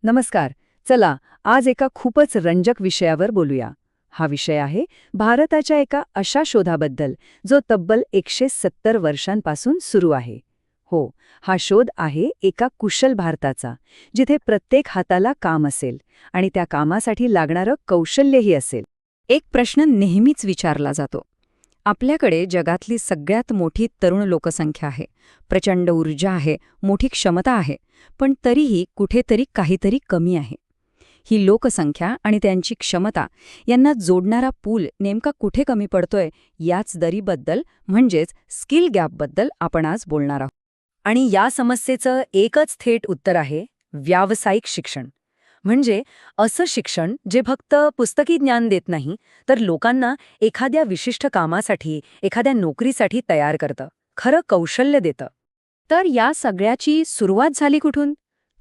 नमस्कार. चला, आज एका खूपच रंजक विषयावर बोलूया. हा विषय आहे भारताच्या एका अशा शोधाबद्दल जो तब्बल 170 वर्षांपासून सुरू आहे. हो, हा शोध आहे एका कुशल भारताचा, जिथे प्रत्येक हाताला काम असेल आणि त्या कामासाठी लागणारं कौशल्यही असेल. एक प्रश्न नेहमीच विचारला जातो. आपल्याकडे जगातली सगळ्यात मोठी तरुण लोकसंख्या आहे, प्रचंड ऊर्जा आहे, मोठी क्षमता आहे, पण तरीही कुठेतरी काहीतरी कमी आहे. ही लोकसंख्या आणि त्यांची क्षमता यांना जोडणारा पूल नेमका कुठे कमी पडतोय याच दरीबद्दल म्हणजेच स्किल गॅपबद्दल आपण आज बोलणार आहोत. आणि या समस्येचं एकच थेट उत्तर आहे व्यावसायिक शिक्षण. म्हणजे असं शिक्षण जे फक्त पुस्तकी ज्ञान देत नाही, तर लोकांना एखाद्या विशिष्ट कामासाठी, एखाद्या नोकरीसाठी तयार करतं, खरं कौशल्य देतं. तर या सगळ्याची सुरुवात झाली कुठून?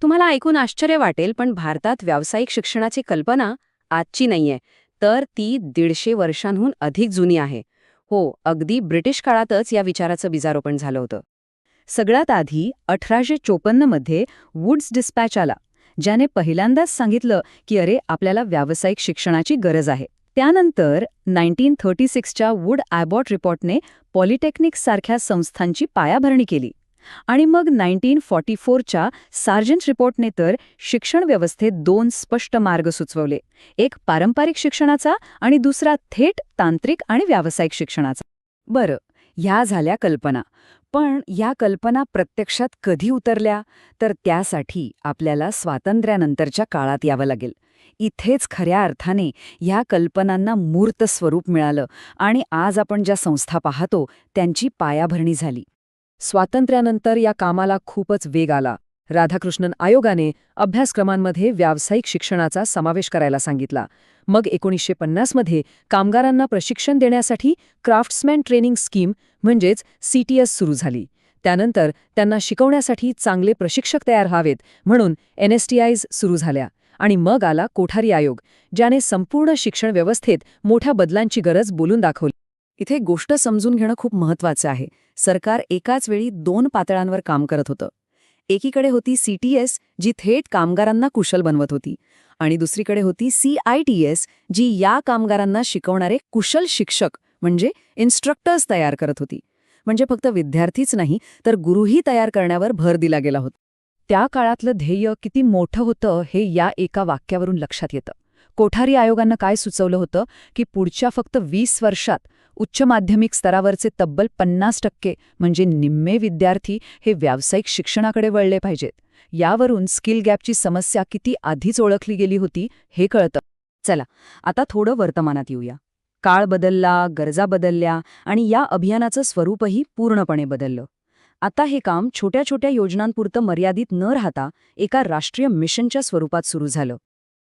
तुम्हाला ऐकून आश्चर्य वाटेल, पण भारतात व्यावसायिक शिक्षणाची कल्पना आजची नाहीये, तर ती 150 वर्षांहून अधिक जुनी आहे. हो, अगदी ब्रिटिश काळातच या विचाराचं बीजारोपण झालं होतं. सगळ्यात आधी 1854 मध्ये वुड्स डिस्पॅच आला, ज्याने पहिल्यांदाच सांगितलं की अरे, आपल्याला व्यावसायिक शिक्षणाची गरज आहे. त्यानंतर 1936च्या वुड ॲबॉट रिपोर्टने पॉलिटेक्निक्ससारख्या संस्थांची पायाभरणी केली. आणि मग 1944च्या सार्जंट रिपोर्टने तर शिक्षण व्यवस्थेत 2 स्पष्ट मार्ग सुचवले, एक पारंपरिक शिक्षणाचा आणि दुसरा थेट तांत्रिक आणि व्यावसायिक शिक्षणाचा. बरं, ह्या झाल्या कल्पना. पण या कल्पना प्रत्यक्षात कधी उतरल्या? तर त्यासाठी आपल्याला स्वातंत्र्यानंतरच्या काळात यावं लागेल. इथेच खऱ्या अर्थाने ह्या कल्पनांना मूर्त स्वरूप मिळालं आणि आज आपण ज्या संस्था पाहतो त्यांची पायाभरणी झाली. स्वातंत्र्यानंतर या कामाला खूपच वेग आला. राधाकृष्णन आयोगाने अभ्यासक्रमांमध्ये व्यावसायिक शिक्षणाचा समावेश करायला सांगितला. मग 1950 मध्ये कामगारांना प्रशिक्षण देण्यासाठी क्राफ्ट्समॅन ट्रेनिंग स्कीम म्हणजेच CTS सुरू झाली. त्यानंतर त्यांना शिकवण्यासाठी चांगले प्रशिक्षक तयार व्हावेत म्हणून NSTIs सुरू झाल्या. आणि मग आला कोठारी आयोग, ज्याने संपूर्ण शिक्षण व्यवस्थेत मोठ्या बदलांची गरज बोलून दाखवली. इथे गोष्ट समजून घेणं खूप महत्वाचं आहे. सरकार एकाच वेळी 2 पातळ्यांवर काम करत होतं. एकीकडे होती CTS, जी थेट कामगारांना कुशल बनवत होती, आणि दुसरीकडे होती CITS, जी या कामगारांना शिकवणारे कुशल शिक्षक म्हणजे इन्स्ट्रक्टर्स तयार करत होती. म्हणजे फक्त विद्यार्थीच नाही, तर गुरुही तयार करण्यावर भर दिला गेला होता. त्या काळातलं ध्येय किती मोठं होतं हे या एका वाक्यावरून लक्षात येतं. कोठारी आयोगानं काय सुचवलं होतं की पुढच्या फक्त 20 वर्षात उच्च माध्यमिक स्तरावरचे तब्बल 50% म्हणजे निम्मे विद्यार्थी हे व्यावसायिक शिक्षणाकडे वळले पाहिजेत. यावरून स्किल गॅपची समस्या किती आधीच ओळखली गेली होती हे कळतं. चला, आता थोडं वर्तमानात येऊया. काळ बदलला, गरजा बदलल्या आणि या अभियानाचं स्वरूपही पूर्णपणे बदललं. आता हे काम छोट्या छोट्या योजनांपुरतं मर्यादित न राहता एका राष्ट्रीय मिशनच्या स्वरूपात सुरू झालं.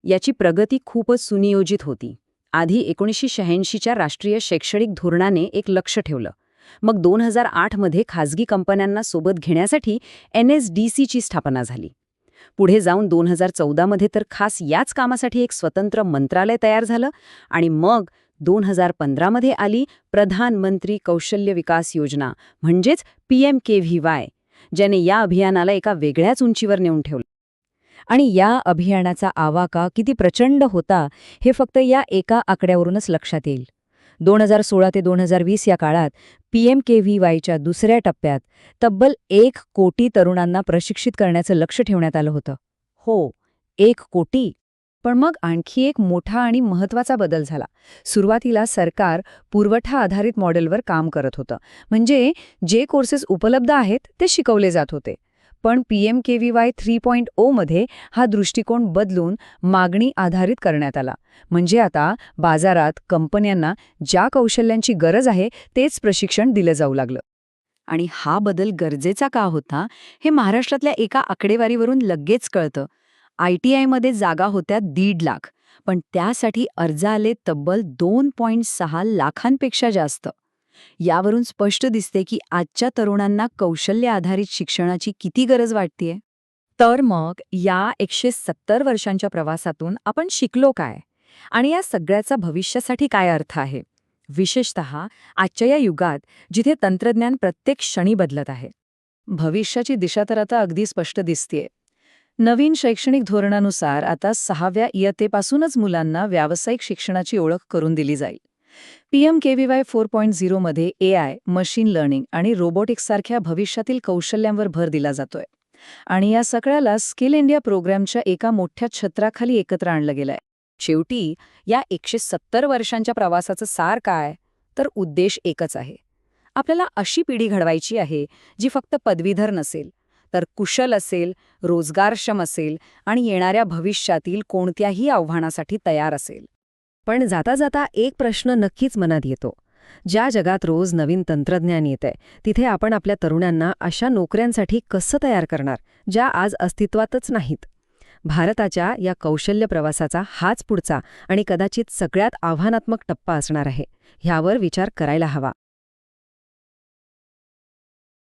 याची प्रगती खूपच सुनियोजित होती. आधी 1986च्या राष्ट्रीय शैक्षणिक धोरणाने एक लक्ष ठेवलं. मग 2008 मध्ये खाजगी कंपन्यांना सोबत घेण्यासाठी NSDCची स्थापना झाली. पुढे जाऊन 2014 मध्ये तर खास याच कामासाठी एक स्वतंत्र मंत्रालय तयार झालं. आणि मग 2015 मध्ये आली प्रधानमंत्री कौशल्य विकास योजना म्हणजेच PMKVY, ज्याने या अभियानाला एका वेगळ्याच उंचीवर नेऊन ठेवलं. आणि या अभियानाचा आवाका किती प्रचंड होता हे फक्त या एका आकड्यावरूनच लक्षात येईल. 2016 ते 2020 या काळात PMKVYच्या दुसऱ्या टप्प्यात तब्बल 1 कोटी तरुणांना प्रशिक्षित करण्याचं लक्ष ठेवण्यात आलं होतं. हो, 1 कोटी. पण मग आणखी एक मोठा आणि महत्त्वाचा बदल झाला. सुरुवातीला सरकार पुरवठा आधारित मॉडेलवर काम करत होतं. म्हणजे जे कोर्सेस उपलब्ध आहेत ते शिकवले जात होते. पण PMKVY 3.0 मध्ये हा दृष्टिकोन बदलून मागणी आधारित करण्यात आला. म्हणजे आता बाजारात कंपन्यांना ज्या कौशल्यांची गरज आहे तेच प्रशिक्षण दिलं जाऊ लागलं. आणि हा बदल गरजेचा का होता हे महाराष्ट्रातल्या एका आकडेवारीवरून लगेच कळतं. ITI मध्ये जागा होत्या 1.5 लाख, पण त्यासाठी अर्ज आले तब्बल 2.6 लाखांपेक्षा जास्त. यावरून स्पष्ट दिसते की आजच्या तरुणांना कौशल्य आधारित शिक्षणाची किती गरज वाटतेय. तर मग या 170 वर्षांच्या प्रवासातून आपण शिकलो काय? आणि या सगळ्याचा भविष्यासाठी काय अर्थ आहे? विशेषतः आजच्या या युगात जिथे तंत्रज्ञान प्रत्येक क्षणी बदलत आहे. भविष्याची दिशा तर आता अगदी स्पष्ट दिसतेय. नवीन शैक्षणिक धोरणानुसार आता 6व्या इयत्तेपासूनच मुलांना व्यावसायिक शिक्षणाची ओळख करून दिली जाईल. PMKVY 4.0 मध्ये AI, मशीन लर्निंग आणि रोबोटिक्ससारख्या भविष्यातील कौशल्यांवर भर दिला जातोय. आणि या सगळ्याला स्किल इंडिया प्रोग्रामच्या एका मोठ्या छत्राखाली एकत्र आणलं गेलंय. शेवटी या 170 वर्षांच्या प्रवासाचं सार काय? तर उद्देश एकच आहे. आपल्याला अशी पिढी घडवायची आहे जी फक्त पदवीधर नसेल, तर कुशल असेल, रोजगारक्षम असेल आणि येणाऱ्या भविष्यातील कोणत्याही आव्हानासाठी तयार असेल. पण जाता जाता एक प्रश्न नक्कीच मनात येतो. ज्या जगात रोज नवीन तंत्रज्ञान येतंय, तिथे आपण आपल्या तरुणांना अशा नोकऱ्यांसाठी कसं तयार करणार, ज्या आज अस्तित्वातच नाहीत? भारताच्या या कौशल्य प्रवासाचा हाच पुढचा आणि कदाचित सगळ्यात आव्हानात्मक टप्पा असणार आहे. ह्यावर विचार करायला हवा.